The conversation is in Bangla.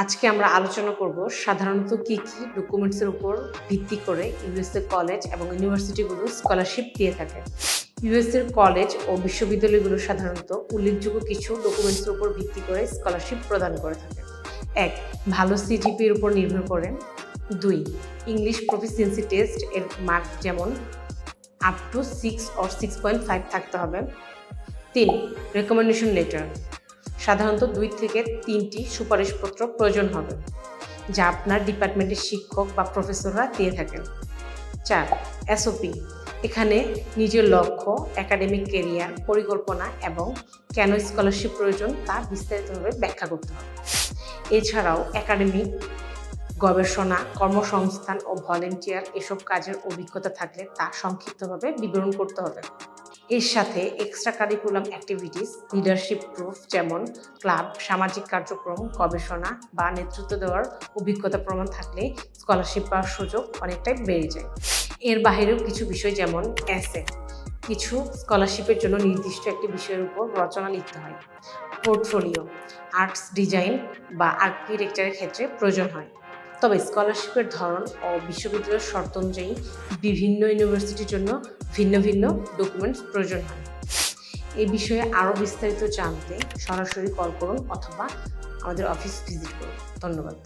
আজকে আমরা আলোচনা করব সাধারণত কি ডকুমেন্টসের উপর ভিত্তি করে ইউএসএ কলেজ এবং ইউনিভার্সিটিগুলো স্কলারশিপ দিয়ে থাকে। ইউএসএর কলেজ ও বিশ্ববিদ্যালয়গুলো সাধারণত উল্লেখযোগ্য কিছু ডকুমেন্টসের উপর ভিত্তি করে স্কলারশিপ প্রদান করে থাকে। 1. ভালো সিজিপির উপর নির্ভর করে। 2. ইংলিশ প্রফিসিয়েন্সি টেস্ট এর মার্ক যেমন আপ টু 6 or 6.5 থাকতে হবে। 3. রেকমেন্ডেশন লেটার, সাধারণত 2 থেকে 3টি সুপারিশপত্র প্রয়োজন হবে, যা আপনার ডিপার্টমেন্টের শিক্ষক বা প্রফেসররা দিয়ে থাকেন। 4. এসওপি, এখানে নিজের লক্ষ্য, একাডেমিক ক্যারিয়ার, পরিকল্পনা এবং কেন স্কলারশিপ প্রয়োজন তা বিস্তারিতভাবে ব্যাখ্যা করতে হবে। এছাড়াও একাডেমিক, গবেষণা, কর্মসংস্থান ও ভলেন্টিয়ার এসব কাজের অভিজ্ঞতা থাকলে তা সংক্ষিপ্তভাবে বিবরণ করতে হবে। এর সাথে extra curriculum activities, leadership proof যেমন ক্লাব, সামাজিক কার্যক্রম, গবেষণা বা নেতৃত্ব দেওয়ার অভিজ্ঞতা প্রমাণ থাকলে স্কলারশিপ পাওয়ার সুযোগ অনেকটাই বেড়ে যায়। এর বাইরেও কিছু বিষয় যেমন এসে, কিছু স্কলারশিপের জন্য নির্দিষ্ট একটি বিষয়ের উপর রচনা লিখতে হয়। পোর্টফোলিও, আর্টস ডিজাইন বা আর্কিটেকচারের ক্ষেত্রে প্রয়োজন হয়। তবে স্কলারশিপের ধরন ও বিশ্ববিদ্যালয়ের শর্ত অনুযায়ী বিভিন্ন ইউনিভার্সিটির জন্য ভিন্ন ভিন্ন ডকুমেন্টস প্রয়োজন হয়। এই বিষয়ে আরও বিস্তারিত জানতে সরাসরি কল করুন অথবা আমাদের অফিস ভিজিট করুন। ধন্যবাদ।